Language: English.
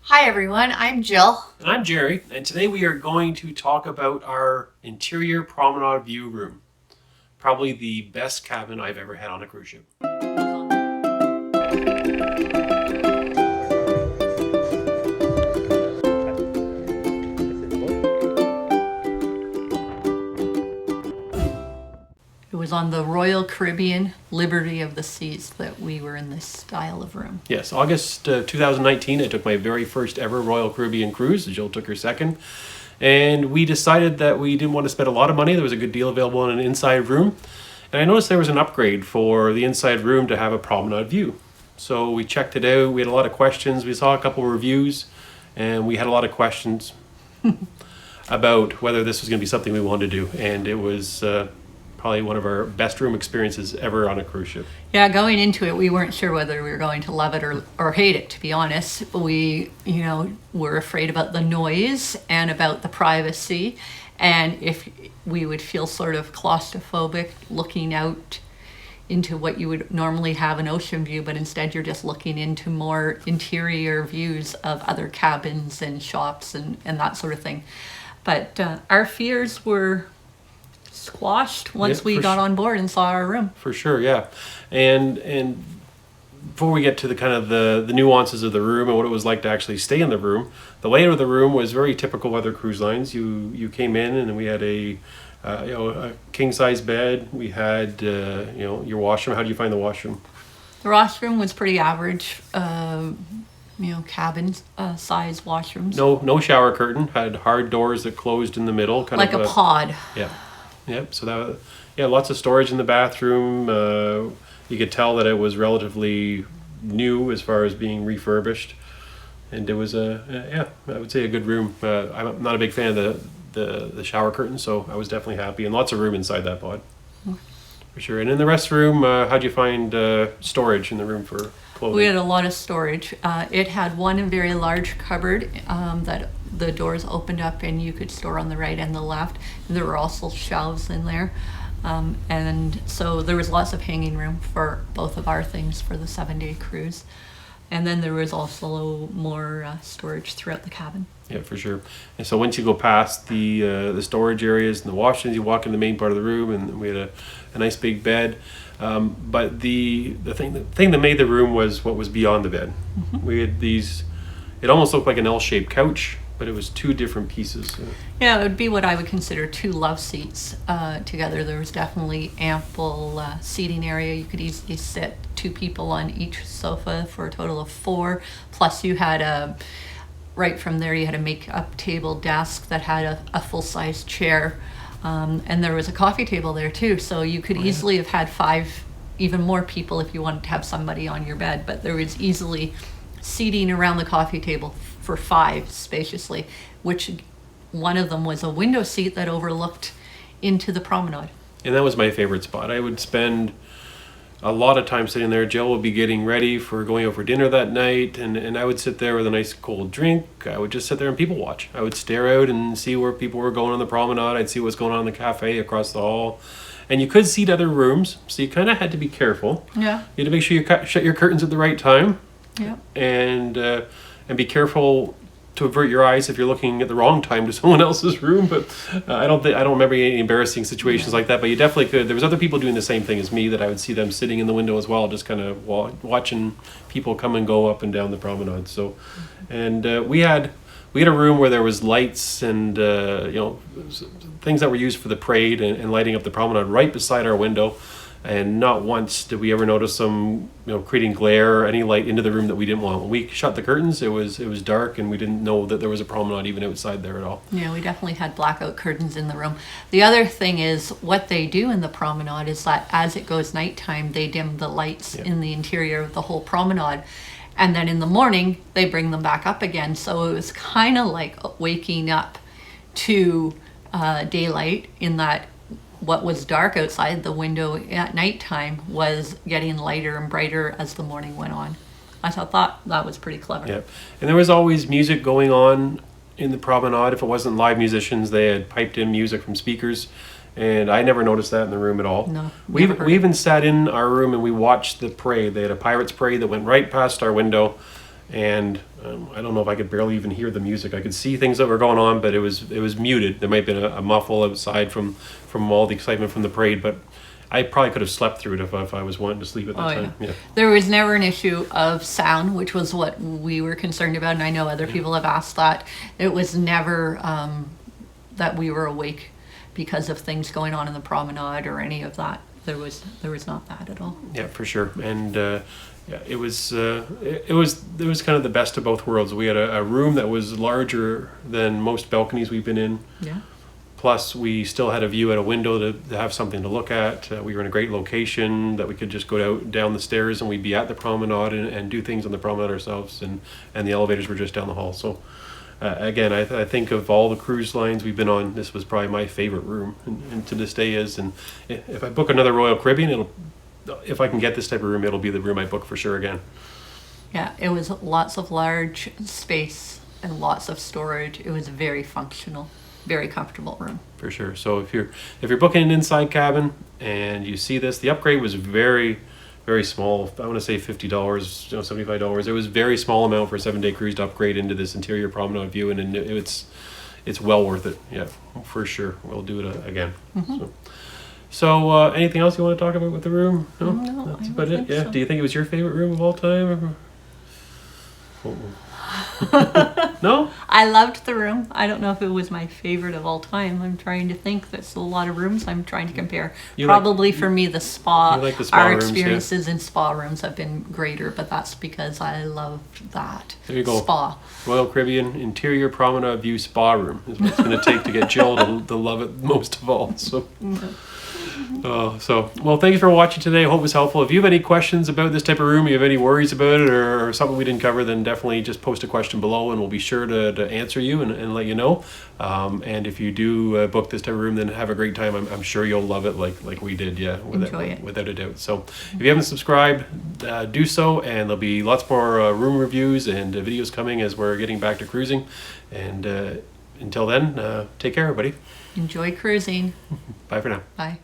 Hi everyone, I'm Jill. And I'm Jerry, and today we are going to talk about our interior promenade view room. Probably the best cabin I've ever had on a cruise ship. It was on the Royal Caribbean Liberty of the Seas that we were in this style of room. Yes, August 2019, I took my very first ever Royal Caribbean cruise. Jill took her second. And we decided that we didn't want to spend a lot of money. There was a good deal available in an inside room. And I noticed there was an upgrade for the inside room to have a promenade view. So we checked it out. We had a lot of questions. We saw a couple of reviews, and we had a lot of questions about whether this was going to be something we wanted to do. And it was probably one of our best room experiences ever on a cruise ship. Yeah, going into it, we weren't sure whether we were going to love it or hate it, to be honest. We, were afraid about the noise and about the privacy, and if we would feel sort of claustrophobic looking out into what you would normally have an ocean view, but instead you're just looking into more interior views of other cabins and shops and that sort of thing. But our fears were squashed once we got on board and saw our room. For sure, yeah. And before we get to the kind of the nuances of the room and what it was like to actually stay in the room, the layout of the room was very typical other cruise lines. You came in and we had a king size bed. We had your washroom. How do you find the washroom? The washroom was pretty average. Cabin size washrooms. No shower curtain. Had hard doors that closed in the middle, kind like of a pod. Yeah. Yep. So lots of storage in the bathroom. You could tell that it was relatively new as far as being refurbished, and it was I would say a good room. I'm not a big fan of the shower curtain, so I was definitely happy, and lots of room inside that pod, for sure. And in the restroom, how'd you find storage in the room for clothing? We had a lot of storage. It had one very large cupboard that the doors opened up and you could store on the right and the left. And there were also shelves in there. And so there was lots of hanging room for both of our things for the 7-day cruise. And then there was also more storage throughout the cabin. Yeah, for sure. And so once you go past the storage areas and the washrooms, you walk in the main part of the room, and we had a nice big bed. But the thing that made the room was what was beyond the bed. Mm-hmm. We had these. It almost looked like an L-shaped couch, but it was two different pieces. Yeah, it would be what I would consider two love seats together. There was definitely ample seating area. You could easily sit two people on each sofa for a total of 4. Plus you had right from there you had a make-up table desk that had a full-size chair. And there was a coffee table there too. So you could easily have had 5, even more people if you wanted to have somebody on your bed. But there was easily seating around the coffee table for 5 spaciously, which one of them was a window seat that overlooked into the promenade. And that was my favorite spot. I would spend a lot of time sitting there. Jill would be getting ready for going out for dinner that night, and I would sit there with a nice cold drink. I would just sit there and people watch. I would stare out and see where people were going on the promenade. I'd see what's going on in the cafe across the hall. And you could seat other rooms, so you kind of had to be careful. Yeah. You had to make sure you shut your curtains at the right time. Yeah. And be careful to avert your eyes if you're looking at the wrong time to someone else's room. But I don't remember any embarrassing situations like that. But you definitely could. There was other people doing the same thing as me that I would see them sitting in the window as well, just kind of watching people come and go up and down the promenade. So, and we had a room where there was lights and things that were used for the parade and lighting up the promenade right beside our window. And not once did we ever notice them, creating glare or any light into the room that we didn't want. When we shut the curtains, it was dark, and we didn't know that there was a promenade even outside there at all. Yeah, we definitely had blackout curtains in the room. The other thing is what they do in the promenade is that as it goes nighttime, they dim the lights in the interior of the whole promenade. And then in the morning, they bring them back up again. So it was kind of like waking up to daylight in that what was dark outside the window at nighttime was getting lighter and brighter as the morning went on. I thought that was pretty clever. Yeah, and there was always music going on in the promenade. If it wasn't live musicians, they had piped in music from speakers. And I never noticed that in the room at all. No, we even sat in our room and we watched the parade. They had a Pirates parade that went right past our window. and I don't know if I could barely even hear the music. I could see things that were going on, but it was muted. There might have been a muffle outside from all the excitement from the parade, but I probably could have slept through it if I was wanting to sleep at that time. Yeah. There was never an issue of sound, which was what we were concerned about, and I know other people have asked that. It was never that we were awake because of things going on in the promenade or any of that. There was not that at all. Yeah, for sure. And yeah, it was kind of the best of both worlds. We had a room that was larger than most balconies we've been in. Yeah. Plus, we still had a view at a window to have something to look at. We were in a great location that we could just go down the stairs and we'd be at the promenade and do things on the promenade ourselves. And the elevators were just down the hall. So, again, I think of all the cruise lines we've been on, this was probably my favorite room, and to this day is. And if I book another Royal Caribbean, if I can get this type of room, it'll be the room I book for sure again. Yeah, it was lots of large space and lots of storage. It was very functional. Very comfortable room. For sure. So if you're booking an inside cabin and you see this, the upgrade was very, very small. I want to say $50, $75. It was a very small amount for a 7-day cruise to upgrade into this interior promenade view, and it's well worth it. Yeah, for sure. We'll do it again. Mm-hmm. So anything else you want to talk about with the room? No, that's I about don't it. think Yeah. so. Do you think it was your favorite room of all time? No? I loved the room. I don't know if it was my favorite of all time. I'm trying to think. There's a lot of rooms I'm trying to compare. For me, the spa. You like the spa Our rooms, experiences in spa rooms have been greater, but that's because I loved that. There you go. Spa. Royal Caribbean interior promenade view spa room is what it's going to take to get Jill to love it most of all. So. Well, thank you for watching today. I hope it was helpful. If you have any questions about this type of room, you have any worries about it, or something we didn't cover, then definitely just post a question below and we'll be sure to answer you and let you know. And if you do book this type of room, then have a great time. I'm sure you'll love it like we did. Yeah, Enjoy it. Without a doubt. So if you haven't subscribed, do so, and there'll be lots more room reviews and videos coming as we're getting back to cruising. And until then, take care, everybody. Enjoy cruising. Bye for now. Bye.